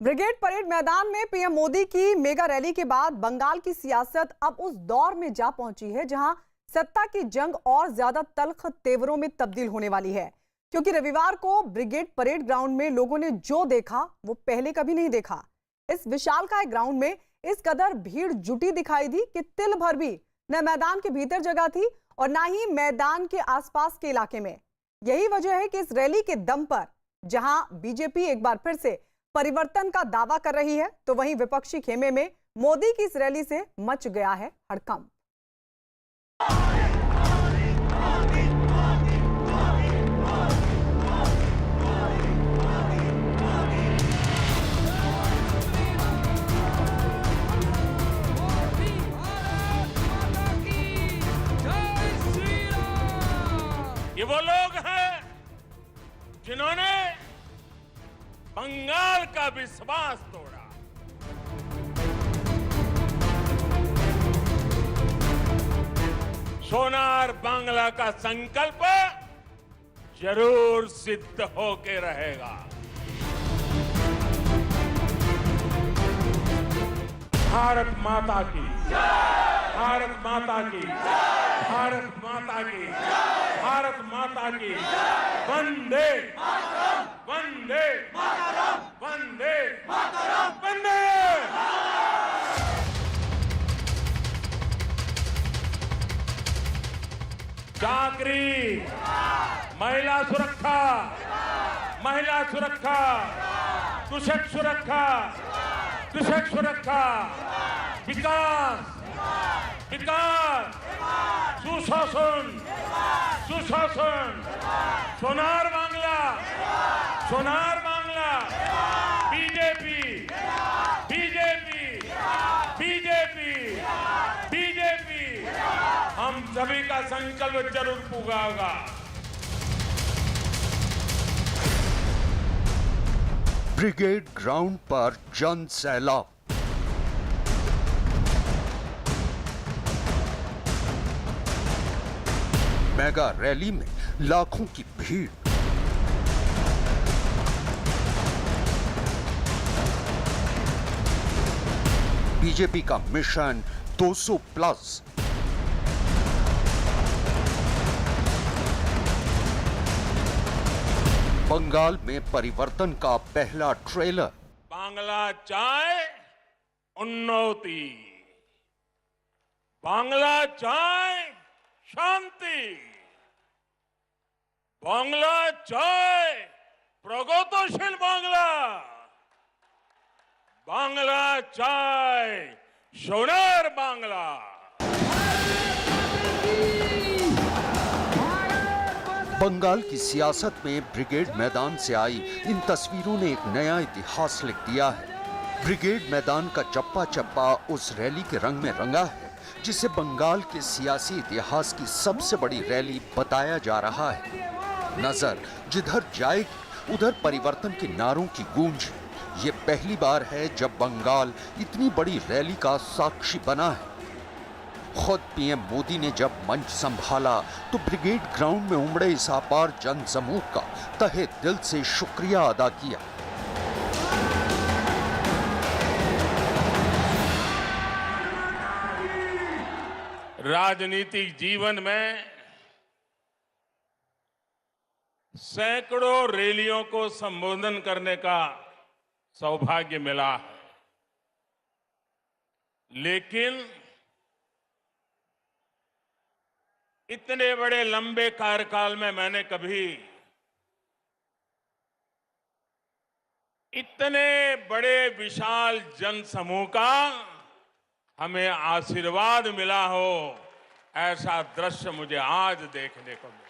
Brigade parade मैदान में PM Modi की मेगा रैली के बाद बंगाल की सियासत अब उस दौर में जा पहुंची है जहां सत्ता की जंग और ज्यादा तल्ख तेवरों में तब्दील होने वाली है। क्योंकि रविवार को ब्रिगेड परेड ग्राउंड में लोगों ने जो देखा वो पहले कभी नहीं देखा। इस विशालकाय ग्राउंड में इस कदर भीड़ जुटी दिखाई दी कि तिल भर भी न मैदान के भीतर जगह थी और ना ही मैदान के आसपास के इलाके में। यही वजह है कि इस रैली के दम पर जहां बीजेपी एक बार फिर से परिवर्तन का दावा कर रही है, तो वहीं विपक्षी खेमे में मोदी की इस रैली से मच गया है हड़कंप। ये वो लोग हैं जिन्होंने बंगाल का विश्वास तोड़ा। सोनार बांग्ला का संकल्प जरूर सिद्ध होके रहेगा। भारत माता की, भारत माता की, भारत माता की, भारत माता की, वंदे वंदे वंदे वंदे। चाकरी, महिला सुरक्षा, महिला सुरक्षा, कृषक सुरक्षा, कृषक सुरक्षा, विकास, विकास, सुशासन, सुशासन, Sonar Bangla, Sonar Bangla, BJP, BJP, BJP, BJP, हम सभी का संकल्प जरूर पूरा होगा। ब्रिगेड ग्राउंड पर जन सैलाब। मेगा रैली में लाखों की भीड़। बीजेपी का मिशन 200 प्लस। बंगाल में परिवर्तन का पहला ट्रेलर। बांग्ला चाय उन्नति, बांग्ला चाय शांति, बांग्ला चाय प्रगतिशील बांग्ला, बांग्ला चाय सोनार बांग्ला। बंगाल की सियासत में ब्रिगेड मैदान से आई इन तस्वीरों ने एक नया इतिहास लिख दिया है। ब्रिगेड मैदान का चप्पा चप्पा उस रैली के रंग में रंगा है जिसे बंगाल के सियासी इतिहास की सबसे बड़ी रैली बताया जा रहा है। नजर जिधर जाएगी उधर परिवर्तन के नारों की गूंज। ये पहली बार है जब बंगाल इतनी बड़ी रैली का साक्षी बना है। खुद पीएम मोदी ने जब मंच संभाला तो ब्रिगेड ग्राउंड में उमड़े इस अपार जन समूह का तहे दिल से शुक्रिया अदा किया। राजनीतिक जीवन में सैकड़ों रैलियों को संबोधन करने का सौभाग्य मिला है, लेकिन इतने बड़े लंबे कार्यकाल में मैंने कभी इतने बड़े विशाल जनसमूह का हमें आशीर्वाद मिला हो, ऐसा दृश्य मुझे आज देखने को मिला।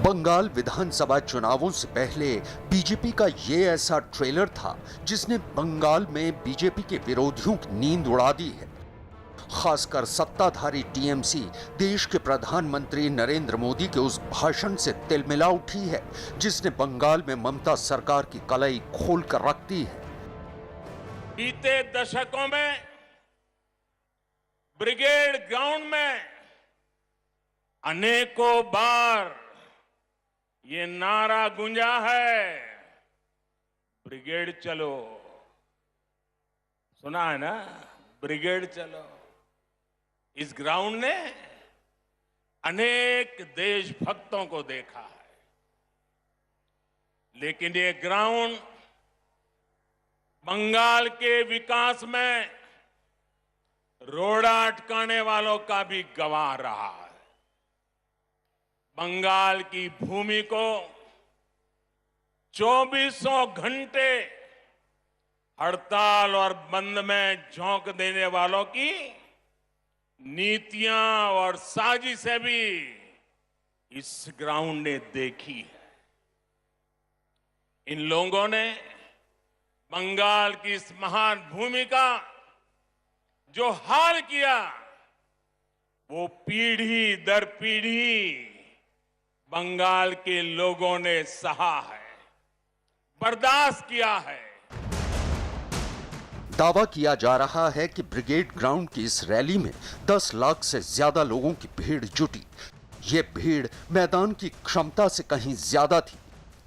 बंगाल विधानसभा चुनावों से पहले बीजेपी का ये ऐसा ट्रेलर था जिसने बंगाल में बीजेपी के विरोधियों की नींद उड़ा दी है। खासकर सत्ताधारी टीएमसी देश के प्रधानमंत्री नरेंद्र मोदी के उस भाषण से तिलमिला उठी है जिसने बंगाल में ममता सरकार की कलाई खोलकर रख दी है। बीते दशकों में ब्रिगेड ग्राउंड में अनेकों बार ये नारा गूंजा है, ब्रिगेड चलो, सुना है ना, ब्रिगेड चलो। इस ग्राउंड ने अनेक देशभक्तों को देखा है, लेकिन ये ग्राउंड बंगाल के विकास में रोड़ा अटकाने वालों का भी गवाह रहा है। बंगाल की भूमि को 2400 घंटे हड़ताल और बंद में झोंक देने वालों की नीतियां और साजिशें भी इस ग्राउंड ने देखी है। इन लोगों ने बंगाल की इस महान भूमि का जो हाल किया, वो पीढ़ी दर पीढ़ी बंगाल के लोगों ने सहा है, बर्दाश्त किया है। दावा किया जा रहा है कि ब्रिगेड ग्राउंड की इस रैली में 10 लाख से ज्यादा लोगों की भीड़ जुटी। ये भीड़ मैदान की क्षमता से कहीं ज्यादा थी।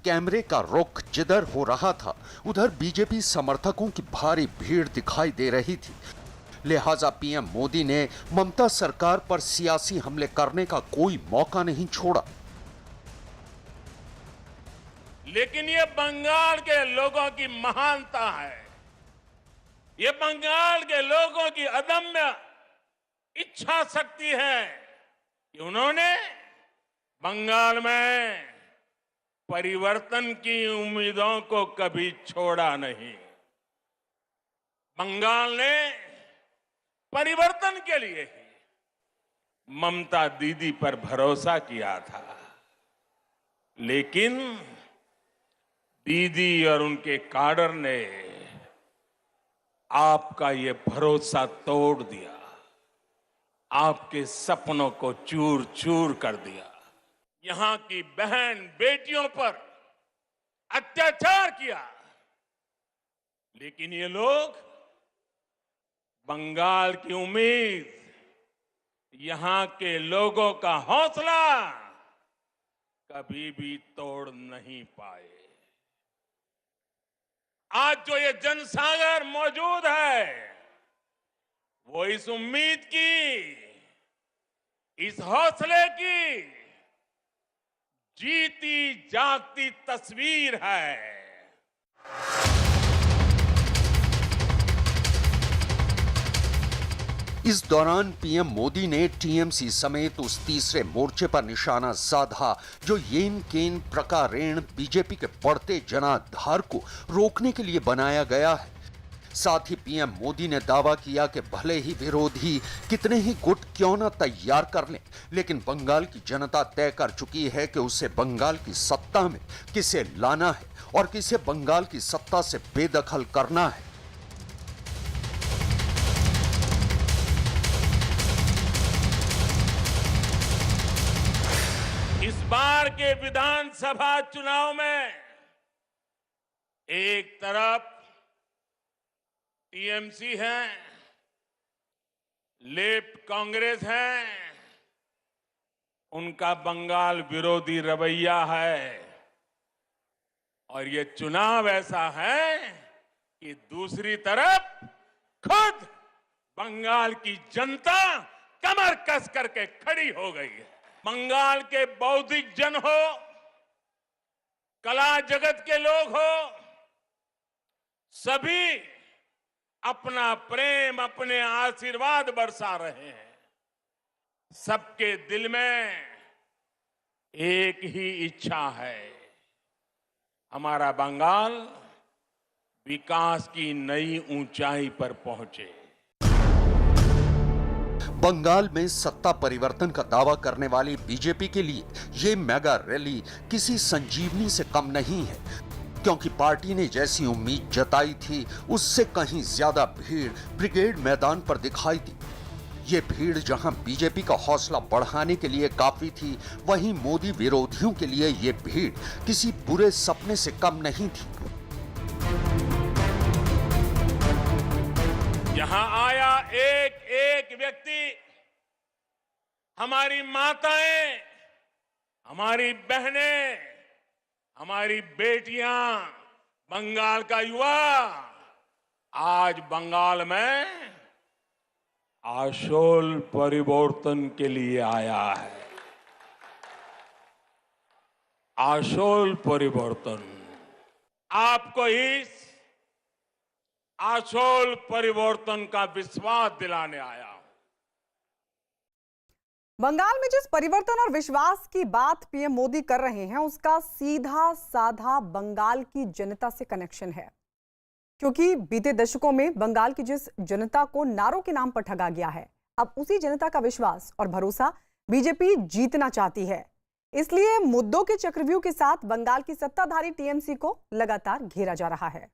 कैमरे का रुख जिधर हो रहा था, उधर बीजेपी समर्थकों की भारी भीड़ दिखाई दे रही थी। लिहाजा पीएम मोदी ने ममता सरकार पर सियासी हमले करने का कोई मौका नहीं छोड़ा। लेकिन ये बंगाल के लोगों की महानता है, ये बंगाल के लोगों की अदम्य इच्छा शक्ति है कि उन्होंने बंगाल में परिवर्तन की उम्मीदों को कभी छोड़ा नहीं। बंगाल ने परिवर्तन के लिए ही ममता दीदी पर भरोसा किया था, लेकिन दीदी और उनके काडर ने आपका ये भरोसा तोड़ दिया, आपके सपनों को चूर चूर कर दिया। यहां की बहन बेटियों पर अत्याचार किया, लेकिन ये लोग बंगाल की उम्मीद, यहां के लोगों का हौसला कभी भी तोड़ नहीं पाए। आज जो ये जनसागर मौजूद है, वो इस उम्मीद की, इस हौसले की जीती जागती तस्वीर है। इस दौरान पीएम मोदी ने टीएमसी समेत उस तीसरे मोर्चे पर निशाना साधा जो येन केन प्रकारेण बीजेपी के बढ़ते जनाधार को रोकने के लिए बनाया गया है। साथ ही पीएम मोदी ने दावा किया कि भले ही विरोधी कितने ही गुट क्यों न तैयार कर लें, लेकिन बंगाल की जनता तय कर चुकी है कि उसे बंगाल की सत्ता में किसे लाना है और किसे बंगाल की सत्ता से बेदखल करना है। इस बार के विधानसभा चुनाव में एक तरफ टीएमसी है, लेफ्ट कांग्रेस है, उनका बंगाल विरोधी रवैया है, और ये चुनाव ऐसा है कि दूसरी तरफ खुद बंगाल की जनता कमर कस करके खड़ी हो गई है। बंगाल के बौद्धिक जन हो, कला जगत के लोग हो, सभी अपना प्रेम, अपने आशीर्वाद बरसा रहे हैं। सबके दिल में एक ही इच्छा है, हमारा बंगाल विकास की नई ऊंचाई पर पहुंचे। बंगाल में सत्ता परिवर्तन का दावा करने वाली बीजेपी के लिए ये मेगा रैली किसी संजीवनी से कम नहीं है, क्योंकि पार्टी ने जैसी उम्मीद जताई थी उससे कहीं ज्यादा भीड़ ब्रिगेड मैदान पर दिखाई दी। ये भीड़ जहां बीजेपी का हौसला बढ़ाने के लिए काफी थी, वहीं मोदी विरोधियों के लिए ये भीड़ किसी बुरे सपने से कम नहीं थी। यहां आया एक एक व्यक्ति, हमारी माताएं, हमारी बहनें, हमारी बेटियां बंगाल का युवा आज बंगाल में आशोल परिवर्तन के लिए आया है। आशोल परिवर्तन, आपको इस आशोल परिवर्तन का विश्वास दिलाने आया हूं। बंगाल में जिस परिवर्तन और विश्वास की बात पीएम मोदी कर रहे हैं उसका सीधा साधा बंगाल की जनता से कनेक्शन है, क्योंकि बीते दशकों में बंगाल की जिस जनता को नारों के नाम पर ठगा गया है, अब उसी जनता का विश्वास और भरोसा बीजेपी जीतना चाहती है। इसलिए मुद्दों के चक्रव्यूह के साथ बंगाल की सत्ताधारी टीएमसी को लगातार घेरा जा रहा है।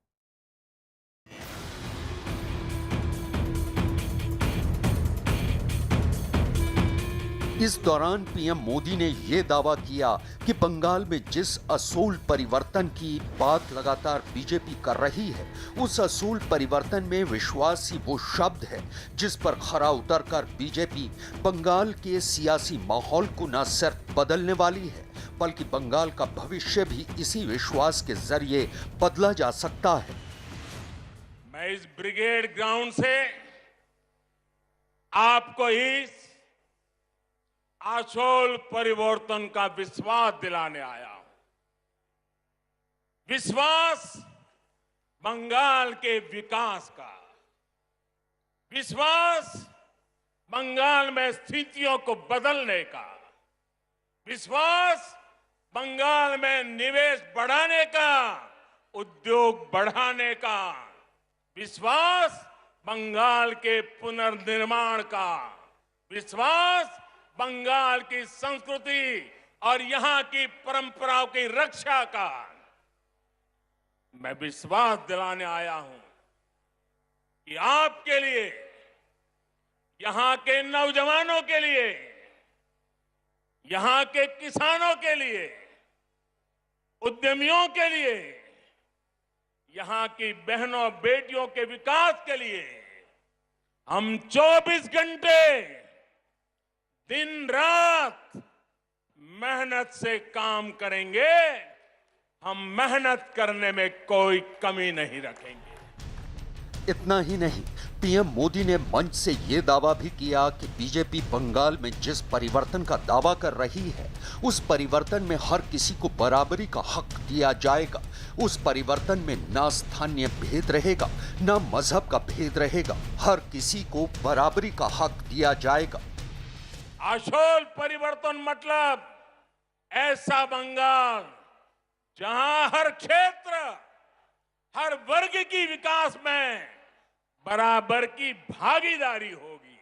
इस दौरान पीएम मोदी ने यह दावा किया कि बंगाल में जिस असूल परिवर्तन की बात लगातार बीजेपी कर रही है, उस असूल परिवर्तन में विश्वास ही वो शब्द है जिस पर खरा उतरकर बीजेपी बंगाल के सियासी माहौल को न सिर्फ बदलने वाली है, बल्कि बंगाल का भविष्य भी इसी विश्वास के जरिए बदला जा सकता है। मैं इस ब्रिगेड ग्राउंड से आपको इस आशोल परिवर्तन का विश्वास दिलाने आया हूं। विश्वास बंगाल के विकास का, विश्वास बंगाल में स्थितियों को बदलने का, विश्वास बंगाल में निवेश बढ़ाने का, उद्योग बढ़ाने का, विश्वास बंगाल के पुनर्निर्माण का, विश्वास बंगाल की संस्कृति और यहां की परंपराओं की रक्षा का। मैं विश्वास दिलाने आया हूं कि आपके लिए, यहां के नौजवानों के लिए, यहां के किसानों के लिए, उद्यमियों के लिए, यहां की बहनों बेटियों के विकास के लिए हम 24 घंटे दिन रात मेहनत से काम करेंगे। हम मेहनत करने में कोई कमी नहीं रखेंगे। इतना ही नहीं, पीएम मोदी ने मंच से यह दावा भी किया कि बीजेपी बंगाल में जिस परिवर्तन का दावा कर रही है, उस परिवर्तन में हर किसी को बराबरी का हक दिया जाएगा। उस परिवर्तन में ना स्थानीय भेद रहेगा, ना मजहब का भेद रहेगा, हर किसी को बराबरी का हक दिया जाएगा। आशोल परिवर्तन मतलब ऐसा बंगाल जहां हर क्षेत्र, हर वर्ग की विकास में बराबर की भागीदारी होगी।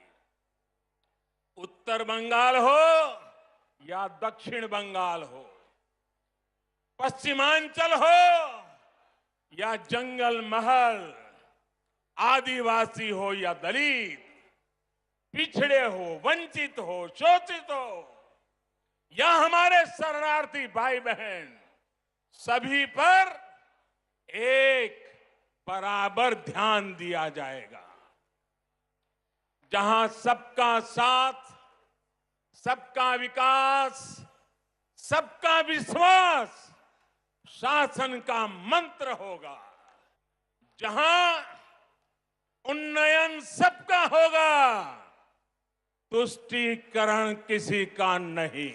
उत्तर बंगाल हो या दक्षिण बंगाल हो, पश्चिमांचल हो या जंगल महल, आदिवासी हो या दलित, पिछड़े हो, वंचित हो, शोषित हो या हमारे शरणार्थी भाई बहन, सभी पर एक बराबर ध्यान दिया जाएगा। जहां सबका साथ, सबका विकास, सबका विश्वास शासन का मंत्र होगा, जहां उन्नयन सबका होगा, तुष्टीकरण किसी का नहीं,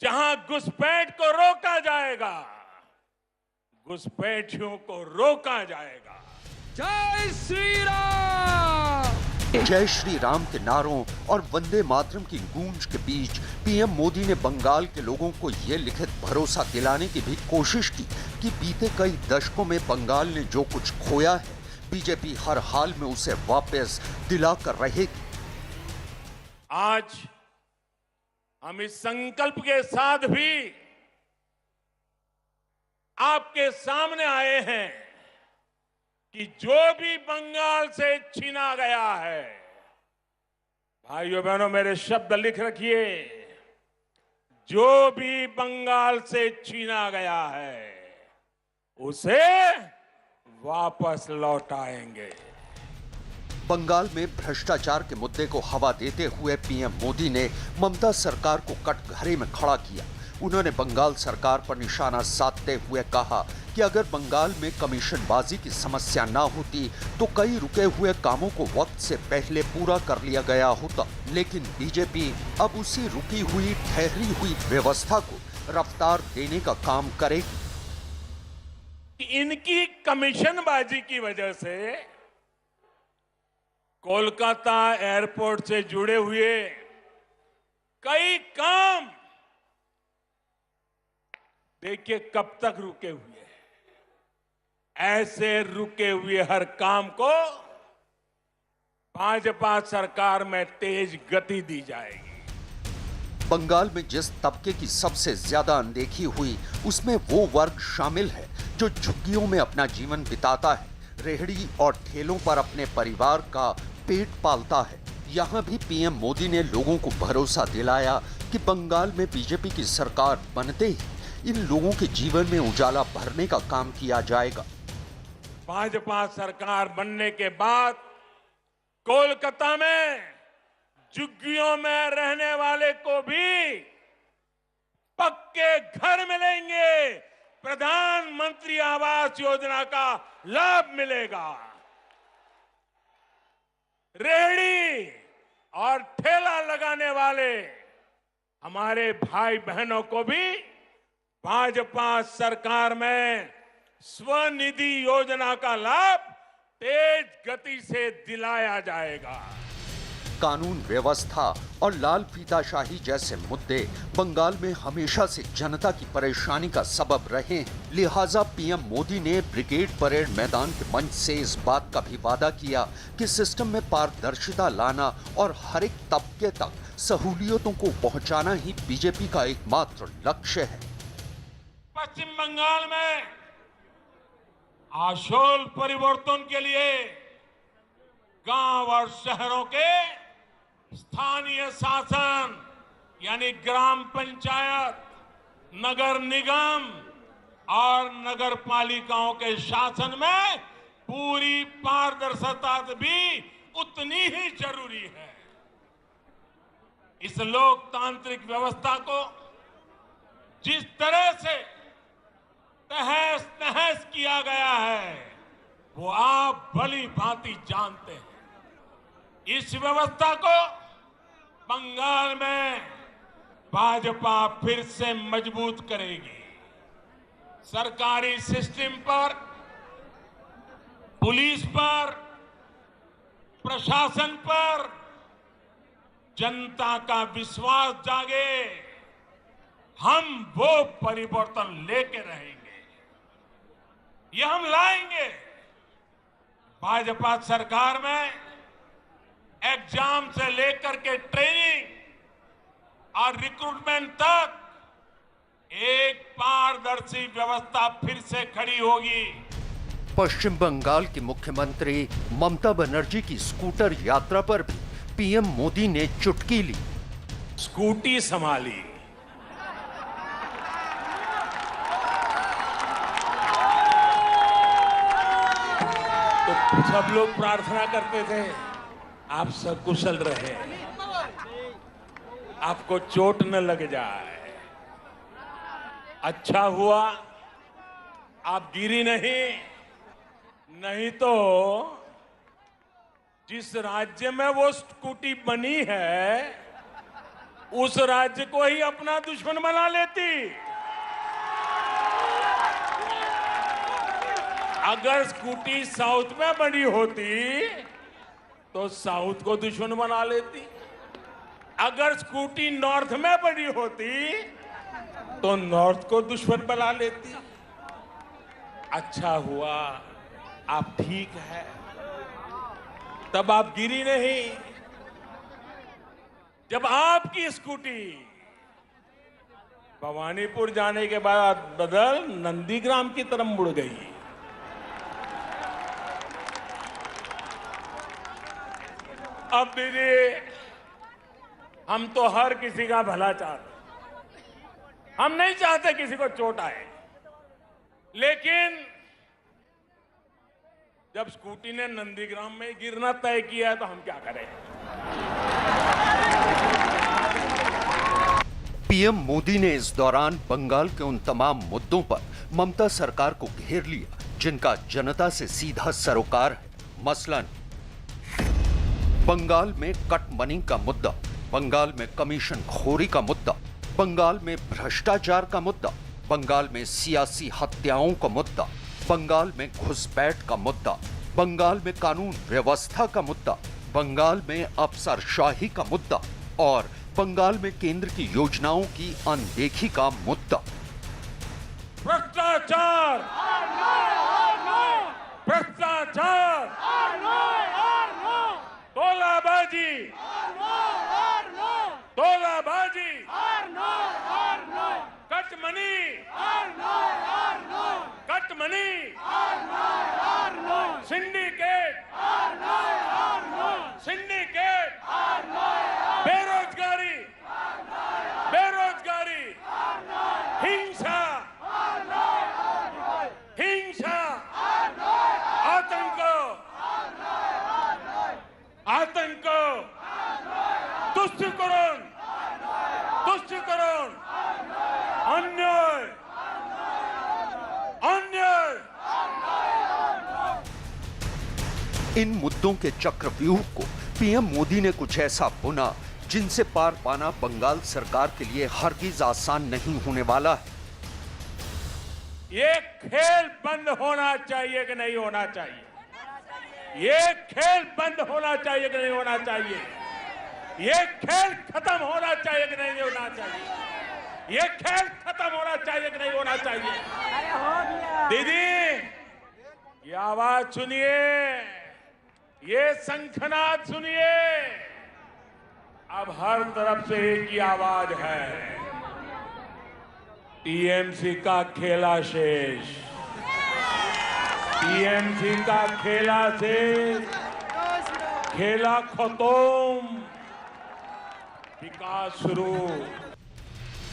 जहां घुसपैठ को रोका जाएगा, घुसपैठियों को रोका जाएगा। जय श्री राम। जय श्री राम के नारों और वंदे मातरम की गूंज के बीच पीएम मोदी ने बंगाल के लोगों को यह लिखित भरोसा दिलाने की भी कोशिश की कि बीते कई दशकों में बंगाल ने जो कुछ खोया है, बीजेपी हर हाल में उसे वापस दिला कर रहेगी। आज हम इस संकल्प के साथ भी आपके सामने आए हैं कि जो भी बंगाल से छीना गया है, भाइयों बहनों मेरे शब्द लिख रखिए, जो भी बंगाल से छीना गया है उसे वापस लौटाएंगे। बंगाल में भ्रष्टाचार के मुद्दे को हवा देते हुए पीएम मोदी ने ममता सरकार को कटघरे में खड़ा किया। उन्होंने बंगाल सरकार पर निशाना साधते हुए कहा कि अगर बंगाल में कमीशनबाजी की समस्या ना होती तो कई रुके हुए कामों को वक्त से पहले पूरा कर लिया गया होता। लेकिन बीजेपी अब उसी रुकी हुई ठहरी हुई व्यवस्था को रफ्तार देने का काम करेगी। इनकी कमीशनबाजी की वजह से कोलकाता एयरपोर्ट से जुड़े हुए कई काम देखिए कब तक रुके हुए हैं। ऐसे रुके हुए हर काम को भाजपा सरकार में तेज गति दी जाएगी। बंगाल में जिस तबके की सबसे ज्यादा अनदेखी हुई उसमें वो वर्ग शामिल है जो झुग्गियों में अपना जीवन बिताता है, रेहड़ी और ठेलों पर अपने परिवार का पेट पालता है। यहाँ भी पीएम मोदी ने लोगों को भरोसा दिलाया कि बंगाल में बीजेपी की सरकार बनते ही इन लोगों के जीवन में उजाला भरने का काम किया जाएगा। भाजपा सरकार बनने के बाद कोलकाता में झुग्गियों में रहने वाले को भी पक्के घर मिलेंगे, प्रधानमंत्री आवास योजना का लाभ मिलेगा। रेहड़ी और ठेला लगाने वाले हमारे भाई बहनों को भी भाजपा सरकार में स्वनिधि योजना का लाभ तेज गति से दिलाया जाएगा। कानून व्यवस्था और लाल फीताशाही जैसे मुद्दे बंगाल में हमेशा से जनता की परेशानी का सबब रहे हैं। लिहाजा पीएम मोदी ने ब्रिगेड परेड मैदान के मंच से इस बात का भी वादा किया कि सिस्टम में पारदर्शिता लाना और हर एक तबके तक सहूलियतों को पहुंचाना ही बीजेपी का एकमात्र लक्ष्य है। पश्चिम बंगाल में आशोल परिवर्तन के लिए गांव और शहरों के स्थानीय शासन यानी ग्राम पंचायत, नगर निगम और नगर पालिकाओं के शासन में पूरी पारदर्शिता भी उतनी ही जरूरी है। इस लोकतांत्रिक व्यवस्था को जिस तरह से तहस नहस किया गया है वो आप भली भांति जानते हैं। इस व्यवस्था को बंगाल में भाजपा फिर से मजबूत करेगी। सरकारी सिस्टम पर, पुलिस पर, प्रशासन पर जनता का विश्वास जागे, हम वो परिवर्तन लेके रहेंगे। ये हम लाएंगे। भाजपा सरकार में एग्जाम से लेकर के ट्रेनिंग और रिक्रूटमेंट तक एक पारदर्शी व्यवस्था फिर से खड़ी होगी। पश्चिम बंगाल की मुख्यमंत्री ममता बनर्जी की स्कूटर यात्रा पर भी पीएम मोदी ने चुटकी ली। स्कूटी संभाली, तो सब लोग प्रार्थना करते थे आप सकुशल रहे, आपको चोट न लग जाए। अच्छा हुआ आप गिरी नहीं तो जिस राज्य में वो स्कूटी बनी है उस राज्य को ही अपना दुश्मन बना लेती। अगर स्कूटी साउथ में बनी होती तो साउथ को दुश्मन बना लेती, अगर स्कूटी नॉर्थ में बनी होती तो नॉर्थ को दुश्मन बना लेती। अच्छा हुआ आप ठीक है, तब आप गिरी नहीं। जब आपकी स्कूटी भवानीपुर जाने के बाद बदल नंदीग्राम की तरफ मुड़ गई, अब दीदी हम तो हर किसी का भला चाहते, हम नहीं चाहते किसी को चोट आए, लेकिन जब स्कूटी ने नंदीग्राम में गिरना तय किया है तो हम क्या करें। पीएम मोदी ने इस दौरान बंगाल के उन तमाम मुद्दों पर ममता सरकार को घेर लिया जिनका जनता से सीधा सरोकार है। मसलन बंगाल में कट मनी का मुद्दा, बंगाल में कमीशन खोरी का मुद्दा, बंगाल में भ्रष्टाचार का मुद्दा, बंगाल में सियासी हत्याओं का मुद्दा, बंगाल में घुसपैठ का मुद्दा, बंगाल में कानून व्यवस्था का मुद्दा, बंगाल में अफसरशाही का मुद्दा और बंगाल में केंद्र की योजनाओं की अनदेखी का मुद्दा। भ्रष्टाचार, भ्रष्टाचार, तोलाबाजी, तोलाबाजी, कटमनी, कटमनी, सिंडिकेट, सिंडिकेट, बेरोजगारी, बेरोजगारी, हिंसा, हिंसा, आतंक, आतंक, तुष्टिकरण, तुष्टिकरण, अन्याय, अन्याय। इन मुद्दों के चक्रव्यूह को पीएम मोदी ने कुछ ऐसा बुना जिनसे पार पाना बंगाल सरकार के लिए हरगिज आसान नहीं होने वाला है। ये खेल बंद होना चाहिए कि नहीं होना चाहिए? ये खेल बंद होना चाहिए कि नहीं होना चाहिए? ये खेल खत्म होना चाहिए कि नहीं होना चाहिए? ये खेल खत्म होना चाहिए कि नहीं होना चाहिए? दीदी, ये आवाज सुनिए, ये शंखनाद सुनिए। अब हर तरफ से एक ही आवाज है, टीएमसी का खेला शेष, टीएमसी का खेला शेष, खेला खत्म, विकास शुरू।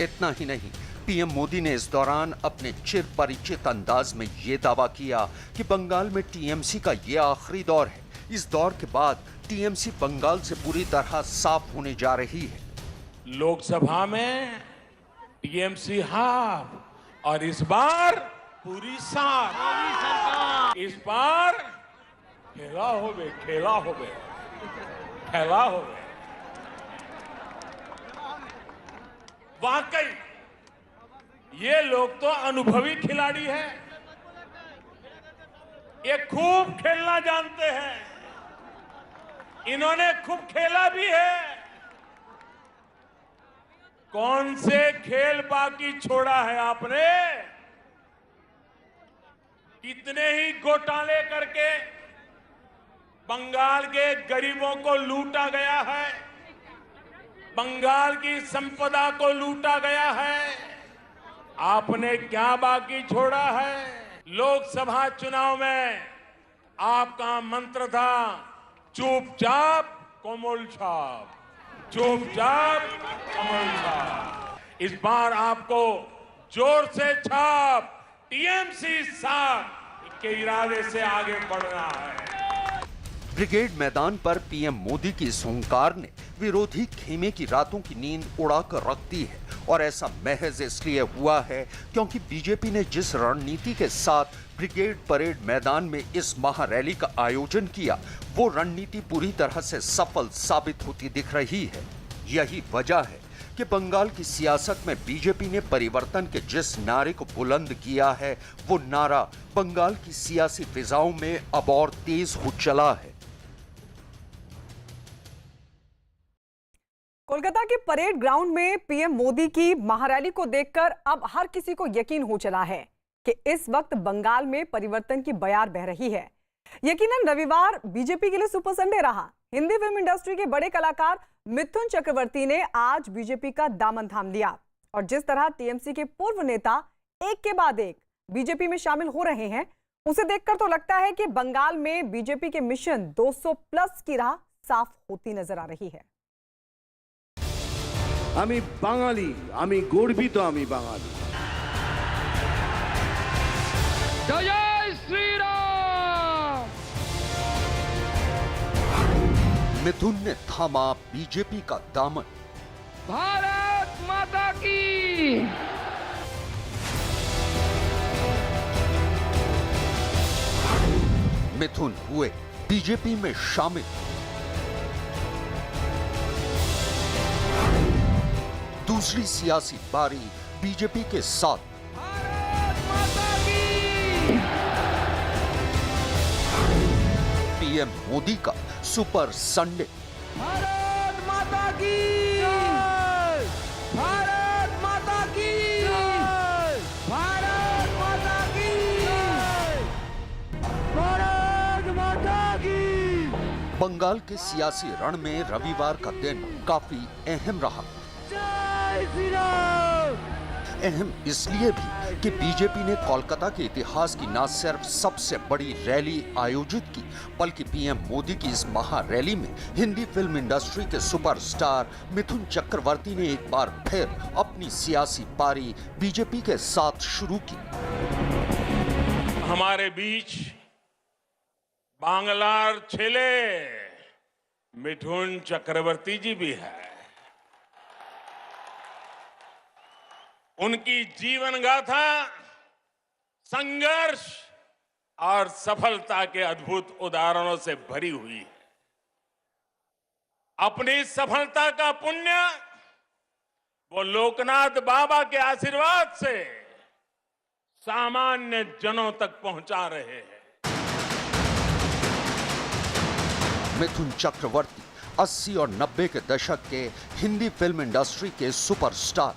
इतना ही नहीं, पीएम मोदी ने इस दौरान अपने चिर परिचित अंदाज में यह दावा किया कि बंगाल में टीएमसी का यह आखिरी दौर है। इस दौर के बाद टीएमसी बंगाल से पूरी तरह साफ होने जा रही है। लोकसभा में टीएमसी हाफ और इस बार पूरी साफ। इस बार खेला होवे, खेला होवे, खेला होवे। वाकई ये लोग तो अनुभवी खिलाड़ी हैं, ये खूब खेलना जानते हैं, इन्होंने खूब खेला भी है। कौन से खेल बाकी छोड़ा है आपने? कितने ही घोटाले करके बंगाल के गरीबों को लूटा गया है, बंगाल की संपदा को लूटा गया है। आपने क्या बाकी छोड़ा है? लोकसभा चुनाव में आपका मंत्र था चुपचाप कोमल छाप, चुपचाप कोमल छाप। इस बार आपको जोर से छाप, टीएमसी साफ के इरादे से आगे बढ़ना है। ब्रिगेड मैदान पर पीएम मोदी की इस हुंकार ने विरोधी खेमे की रातों की नींद उड़ाकर रख दी है और ऐसा महज इसलिए हुआ है क्योंकि बीजेपी ने जिस रणनीति के साथ ब्रिगेड परेड मैदान में इस महारैली का आयोजन किया, वो रणनीति पूरी तरह से सफल साबित होती दिख रही है। यही वजह है कि बंगाल की सियासत में बीजेपी ने परिवर्तन के जिस नारे को बुलंद किया है, वो नारा बंगाल की सियासी फिजाओं में अब और तेज हो चला है। कोलकाता के परेड ग्राउंड में पीएम मोदी की महारैली को देखकर अब हर किसी को यकीन हो चला है कि इस वक्त बंगाल में परिवर्तन की बयार बह रही है। यकीनन रविवार बीजेपी के लिए सुपर संडे रहा। हिंदी फिल्म इंडस्ट्री के बड़े कलाकार मिथुन चक्रवर्ती ने आज बीजेपी का दामन थाम लिया और जिस तरह टीएमसी के पूर्व नेता एक के बाद एक बीजेपी में शामिल हो रहे हैं, उसे देखकर तो लगता है कि बंगाल में बीजेपी के मिशन 200 प्लस की राह साफ होती नजर आ रही है। আমি বাঙালি, আমি গর্বিত, আমি বাঙালি। जय जय श्री राम। मिथुन ने थामा बीजेपी का दामन। भारत माता की मिथुन हुए बीजेपी में शामिल। दूसरी सियासी पारी बीजेपी के साथ। भारत माता की पीएम मोदी का सुपर संडे। भारत माता की भारत माता की भारत माता की भारत माता की। बंगाल के सियासी रण में रविवार का दिन काफी अहम रहा। जय श्री राम। अहम इसलिए भी कि बीजेपी ने कोलकाता के इतिहास की न सिर्फ सबसे बड़ी रैली आयोजित की, बल्कि पीएम मोदी की इस महा रैली में हिंदी फिल्म इंडस्ट्री के सुपरस्टार मिथुन चक्रवर्ती ने एक बार फिर अपनी सियासी पारी बीजेपी के साथ शुरू की। हमारे बीच बांग्लार छेले मिथुन चक्रवर्ती जी भी है। उनकी जीवन गाथा संघर्ष और सफलता के अद्भुत उदाहरणों से भरी हुई है। अपनी सफलता का पुण्य वो लोकनाथ बाबा के आशीर्वाद से सामान्य जनों तक पहुंचा रहे हैं। मिथुन चक्रवर्ती 80 और 90 के दशक के हिंदी फिल्म इंडस्ट्री के सुपरस्टार।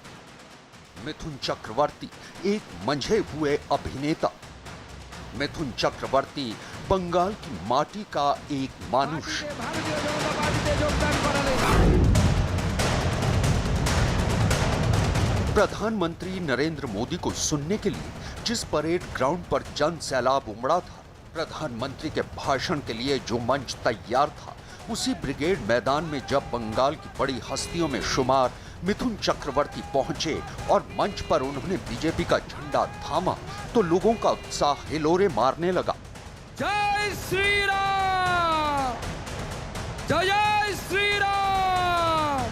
मिथुन चक्रवर्ती एक मंझे हुए अभिनेता। मिथुन चक्रवर्ती बंगाल की माटी का एक मानुष। भारतीय जनता पार्टी योगदान कराले। प्रधानमंत्री नरेंद्र मोदी को सुनने के लिए जिस परेड ग्राउंड पर जन सैलाब उमड़ा था, प्रधानमंत्री के भाषण के लिए जो मंच तैयार था, उसी ब्रिगेड मैदान में जब बंगाल की बड़ी हस्तियों में शुमार मिथुन चक्रवर्ती पहुंचे और मंच पर उन्होंने बीजेपी का झंडा थामा तो लोगों का उत्साह हिलोरे मारने लगा। जय श्री राम। जय श्री राम।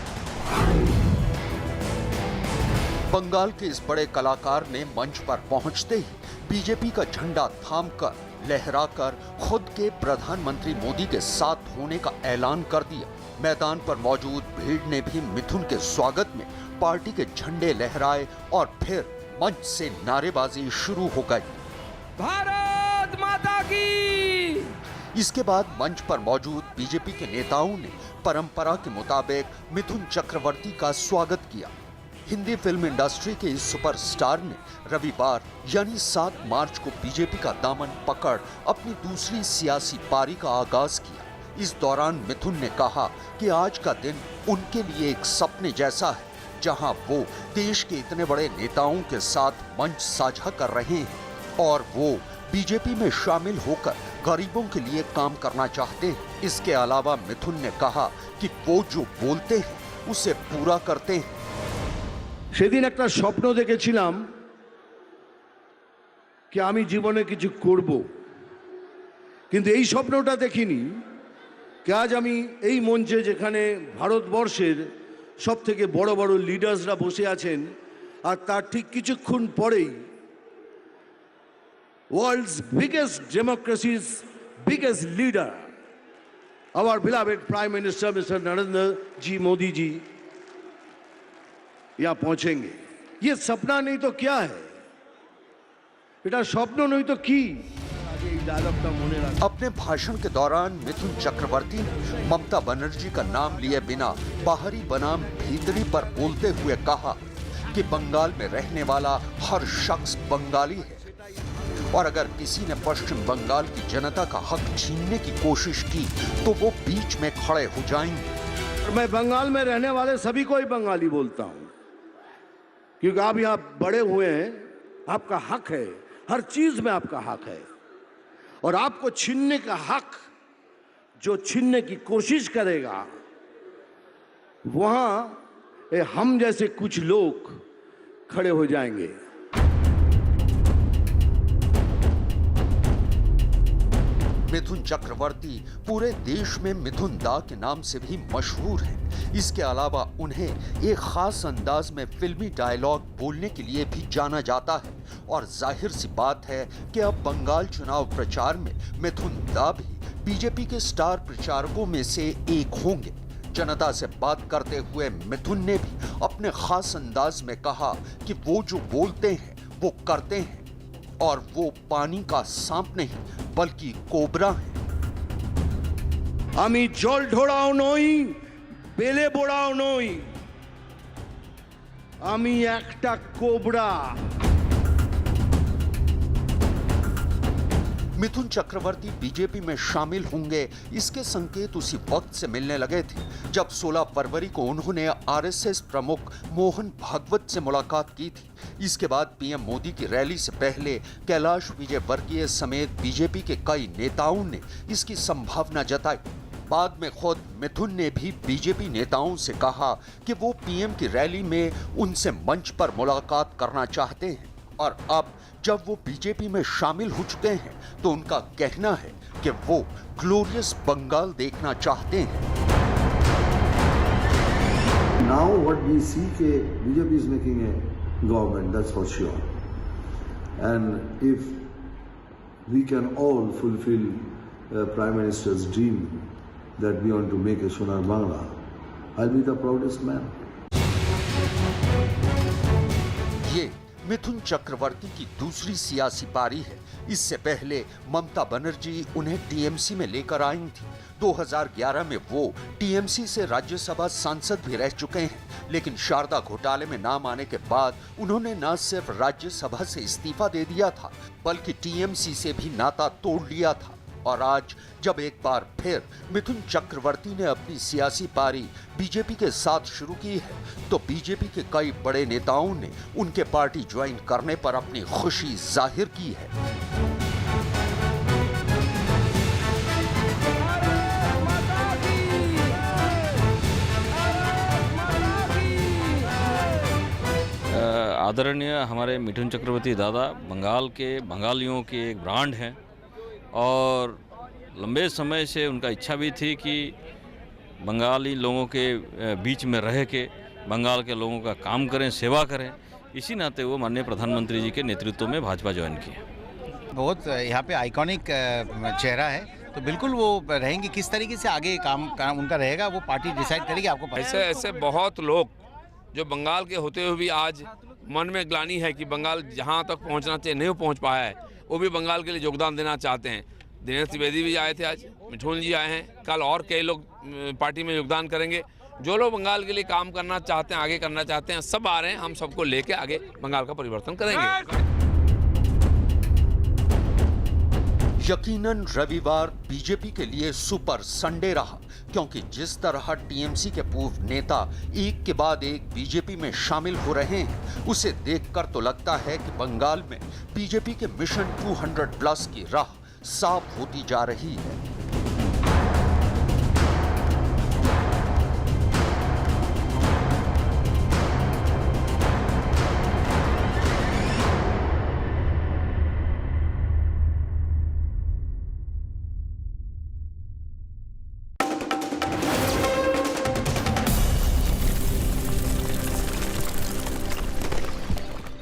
बंगाल के इस बड़े कलाकार ने मंच पर पहुंचते ही बीजेपी का झंडा थामकर, लहराकर खुद के प्रधानमंत्री मोदी के साथ होने का ऐलान कर दिया। मैदान पर मौजूद भीड़ ने भी मिथुन के स्वागत में पार्टी के झंडे लहराए और फिर मंच से नारेबाजी शुरू हो गई। भारत माता की। इसके बाद मंच पर मौजूद बीजेपी के नेताओं ने परंपरा के मुताबिक मिथुन चक्रवर्ती का स्वागत किया। हिंदी फिल्म इंडस्ट्री के इस सुपरस्टार ने रविवार यानी 7 मार्च को बीजेपी का दामन पकड़ अपनी दूसरी सियासी पारी का आगाज किया। इस दौरान मिथुन ने कहा कि आज का दिन उनके लिए एक सपने जैसा है, जहां वो देश के इतने बड़े नेताओं के साथ मंच साझा कर रहे हैं और वो बीजेपी में शामिल होकर गरीबों के लिए काम करना चाहते हैं। इसके अलावा मिथुन ने कहा कि वो जो बोलते हैं उसे पूरा करते हैं। সেদিন একটা স্বপ্ন দেখেছিলাম कि আমি জীবনে কিছু করব, কিন্তু এই স্বপ্নটা দেখিনি कि আজ আমি এই মঞ্চে যেখানে ভারতবর্ষের সবথেকে বড় বড় লিডার্সরা বসে আছেন আর তার ঠিক কিছুক্ষণ পরেই world's biggest democracy's biggest leader our beloved prime minister mister Narendra ji Modi ji यहाँ पहुंचेंगे। ये सपना नहीं तो क्या है, बेटा स्वप्न नहीं तो की। अपने भाषण के दौरान मिथुन चक्रवर्ती ने ममता बनर्जी का नाम लिए बिना बाहरी बनाम भीतरी पर बोलते हुए कहा कि बंगाल में रहने वाला हर शख्स बंगाली है और अगर किसी ने पश्चिम बंगाल की जनता का हक छीनने की कोशिश की तो वो बीच में खड़े हो जाएंगे। मैं बंगाल में रहने वाले सभी को ही बंगाली बोलता हूं, क्योंकि आप यहाँ बड़े हुए हैं, आपका हक है, हर चीज में आपका हक है, और आपको छीनने का हक जो छीनने की कोशिश करेगा वहां हम जैसे कुछ लोग खड़े हो जाएंगे। मिथुन चक्रवर्ती पूरे देश में मिथुन दा के नाम से भी मशहूर हैं। इसके अलावा उन्हें एक खास अंदाज में फिल्मी डायलॉग बोलने के लिए भी जाना जाता है और जाहिर सी बात है कि अब बंगाल चुनाव प्रचार में मिथुन दा भी बीजेपी के स्टार प्रचारकों में से एक होंगे। जनता से बात करते हुए मिथुन ने भी अपने खास अंदाज में कहा कि वो जो बोलते हैं वो करते हैं और वो पानी का सांप नहीं बल्कि कोबरा है। आमी जल ढोड़ाओ नई, बेले बोड़ाओ नई, आमी एकटा कोबरा। मिथुन चक्रवर्ती बीजेपी में शामिल होंगे, इसके संकेत उसी वक्त से मिलने लगे थे जब 16 फरवरी को उन्होंने आरएसएस प्रमुख मोहन भागवत से मुलाकात की थी। इसके बाद पीएम मोदी की रैली से पहले कैलाश विजयवर्गीय समेत बीजेपी के कई नेताओं ने इसकी संभावना जताई। बाद में खुद मिथुन ने भी बीजेपी नेताओं से कहा कि वो पीएम की रैली में उनसे मंच पर मुलाकात करना चाहते हैं और अब जब वो बीजेपी में शामिल हो चुके हैं तो उनका कहना है कि वो ग्लोरियस बंगाल देखना चाहते हैं। Now what we see कि BJP is making a government, that's for sure. And if we can all fulfill Prime Minister's dream that we want to make a Sonar Bangla, I'll be the proudest man. ये मिथुन चक्रवर्ती की दूसरी सियासी पारी है। इससे पहले ममता बनर्जी उन्हें टीएमसी में लेकर आई थी। 2011 में वो टीएमसी से राज्यसभा सांसद भी रह चुके हैं, लेकिन शारदा घोटाले में नाम आने के बाद उन्होंने न सिर्फ राज्यसभा से इस्तीफा दे दिया था बल्कि टीएमसी से भी नाता तोड़ लिया था। और आज जब एक बार फिर मिथुन चक्रवर्ती ने अपनी सियासी पारी बीजेपी के साथ शुरू की है तो बीजेपी के कई बड़े नेताओं ने उनके पार्टी ज्वाइन करने पर अपनी खुशी जाहिर की है। आदरणीय हमारे मिथुन चक्रवर्ती दादा बंगाल के बंगालियों की एक ब्रांड हैं और लंबे समय से उनका इच्छा भी थी कि बंगाली लोगों के बीच में रह के बंगाल के लोगों का काम करें, सेवा करें। इसी नाते वो माननीय प्रधानमंत्री जी के नेतृत्व में भाजपा ज्वाइन किए। बहुत यहाँ पे आइकॉनिक चेहरा है, तो बिल्कुल वो रहेंगे। किस तरीके से आगे काम उनका रहेगा वो पार्टी डिसाइड करेगी। आपको पता है? ऐसे बहुत लोग जो बंगाल के होते हुए भी आज मन में ग्लानि है कि बंगाल जहाँ तक पहुँचना चाहिए नहीं पहुँच पाया है, वो भी बंगाल के लिए योगदान देना चाहते हैं। दिनेश त्रिवेदी भी आए थे, आज मिठुन जी आए हैं, कल और कई लोग पार्टी में योगदान करेंगे। जो लोग बंगाल के लिए काम करना चाहते हैं, आगे करना चाहते हैं, सब आ रहे हैं। हम सबको लेके आगे बंगाल का परिवर्तन करेंगे। यकीनन रविवार बीजेपी के लिए सुपर संडे रहा, क्योंकि जिस तरह टीएमसी के पूर्व नेता एक के बाद एक बीजेपी में शामिल हो रहे हैं, उसे देखकर तो लगता है कि बंगाल में बीजेपी के मिशन 200 प्लस की राह साफ होती जा रही है।